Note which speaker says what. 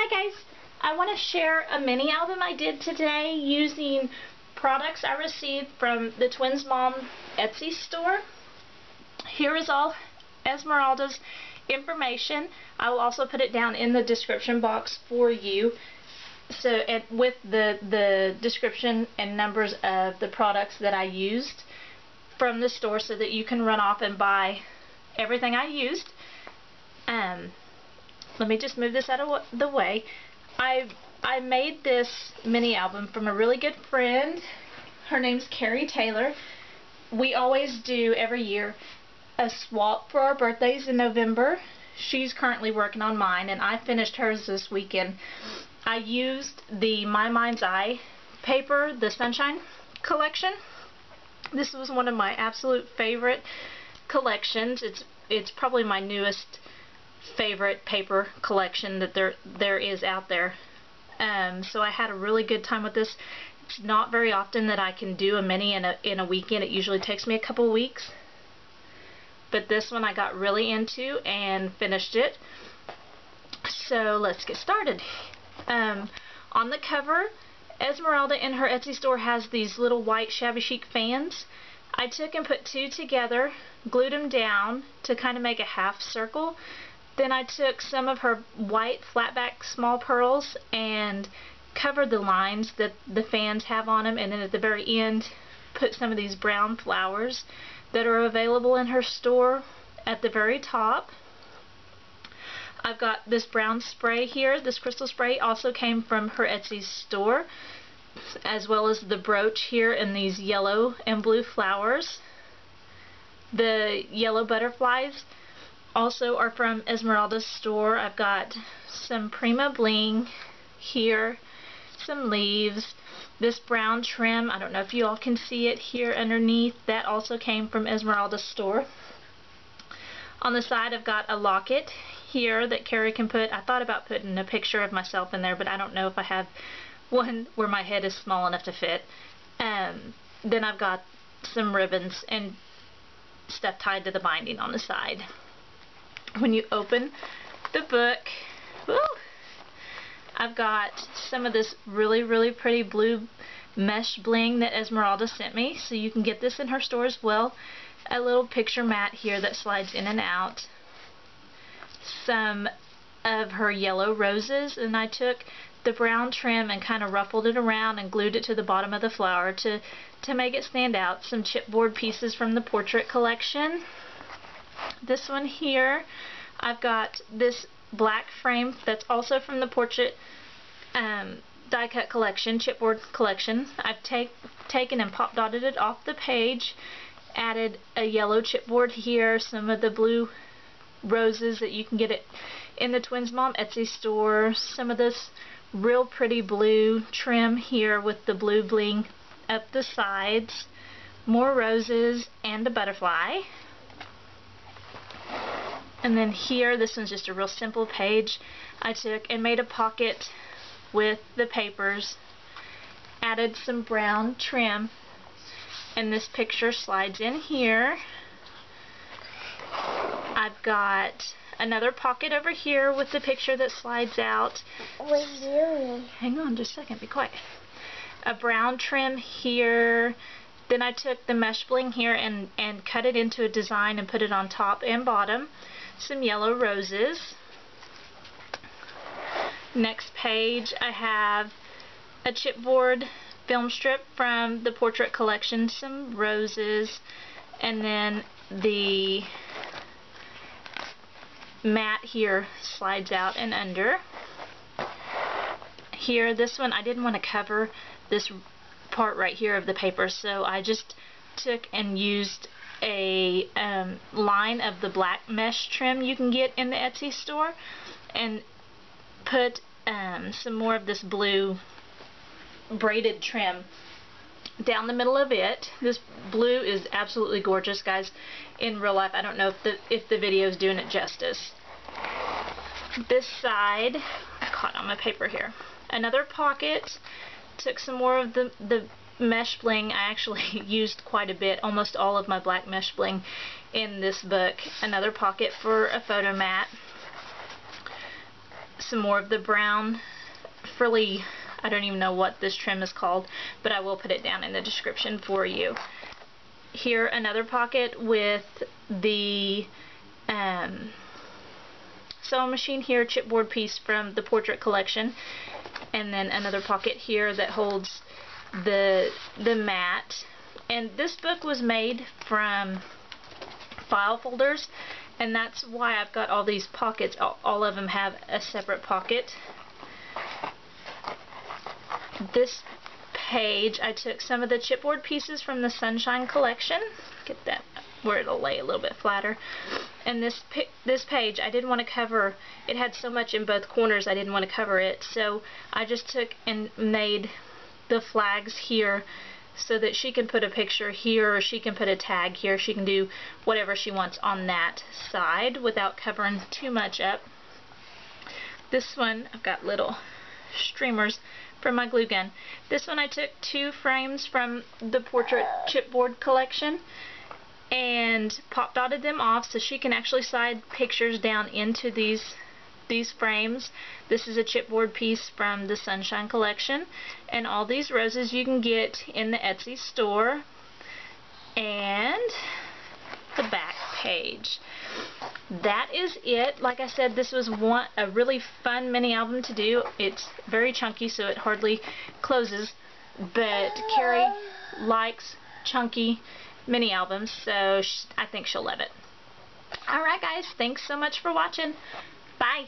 Speaker 1: Hi guys, I want to share a mini album I did today using products I received from the Twinsmoms Etsy store. Here is all Esmeralda's information. I will also put it down in the description box for you, so with the description and numbers of the products that I used from the store, so that you can run off and buy everything I used. Let me just move this out of the way. I made this mini album from a really good friend. Her name's Carrie Taylor. We always do every year a swap for our birthdays in November. She's currently working on mine, and I finished hers this weekend. I used the My Mind's Eye paper, the Sunshine collection. This was one of my absolute favorite collections. It's probably my newest favorite paper collection that there is out there. So I had a really good time with this. It's not very often that I can do a mini in a weekend. It usually takes me a couple weeks. But this one I got really into and finished it. So let's get started. On the cover, Esmeralda in her Etsy store has these little white shabby chic fans. I took and put two together, glued them down to kind of make a half circle. Then I took some of her white flatback small pearls and covered the lines that the fans have on them, and then at the very end put some of these brown flowers that are available in her store at the very top. I've got this brown spray here. This crystal spray also came from her Etsy store, as well as the brooch here in these yellow and blue flowers. The yellow butterflies also are from Esmeralda's store. I've got some Creme bling here, some leaves, this brown trim. I don't know if you all can see it here underneath. That also came from Esmeralda's store. On the side I've got a locket here that Carrie can put. I thought about putting a picture of myself in there, but I don't know if I have one where my head is small enough to fit. Then I've got some ribbons and stuff tied to the binding on the side. When you open the book, woo, I've got some of this really pretty blue mesh bling that Esmeralda sent me, so you can get this in her store as well. A little picture mat here that slides in and out. Some of her yellow roses, and I took the brown trim and kind of ruffled it around and glued it to the bottom of the flower to make it stand out. Some chipboard pieces from the portrait collection. This one here, I've got this black frame that's also from the portrait die cut collection, chipboard collection. I've taken and pop dotted it off the page, added a yellow chipboard here, some of the blue roses that you can get it in the Twinsmoms Etsy store, some of this real pretty blue trim here with the blue bling up the sides, more roses, and a butterfly. And then here, this one's just a real simple page. I took and made a pocket with the papers, added some brown trim, and this picture slides in here. I've got another pocket over here with the picture that slides out.
Speaker 2: What are you doing?
Speaker 1: Hang on just a second, be quiet. A brown trim here. Then I took the mesh bling here and cut it into a design and put it on top and bottom. Some yellow roses. Next page, I have a chipboard film strip from the portrait collection, some roses, and then the mat here slides out and under. Here, this one, I didn't want to cover this part right here of the paper, so I just took and used a line of the black mesh trim you can get in the Etsy store and put some more of this blue braided trim down the middle of it. This blue is absolutely gorgeous, guys. In real life, I don't know if the video is doing it justice. This side, caught on my paper here. Another pocket. Took some more of the mesh bling. I actually used quite a bit, almost all of my black mesh bling in this book. Another pocket for a photo mat. some more of the brown frilly, I don't even know what this trim is called, but I will put it down in the description for you. Here, another pocket with the sewing machine here, chipboard piece from the portrait collection, and then another pocket here that holds the mat. And this book was made from file folders, and that's why I've got all these pockets. All of them have a separate pocket. This page, I took some of the chipboard pieces from the Sunshine collection. Get that where it'll lay a little bit flatter. And this page, I didn't want to cover, it had so much in both corners, I didn't want to cover it. So I just took and made the flags here so that she can put a picture here, or she can put a tag here. She can do whatever she wants on that side without covering too much up. This one, I've got little streamers from my glue gun. This one I took 2 frames from the portrait chipboard collection and pop dotted them off so she can actually slide pictures down into these frames. This is a chipboard piece from the Sunshine collection, and all these roses you can get in the Etsy store. And the back page. That is it. Like I said, this was a really fun mini album to do. It's very chunky, so it hardly closes, but Carrie likes chunky mini albums, so I think she'll love it. Alright guys, thanks so much for watching. Bye!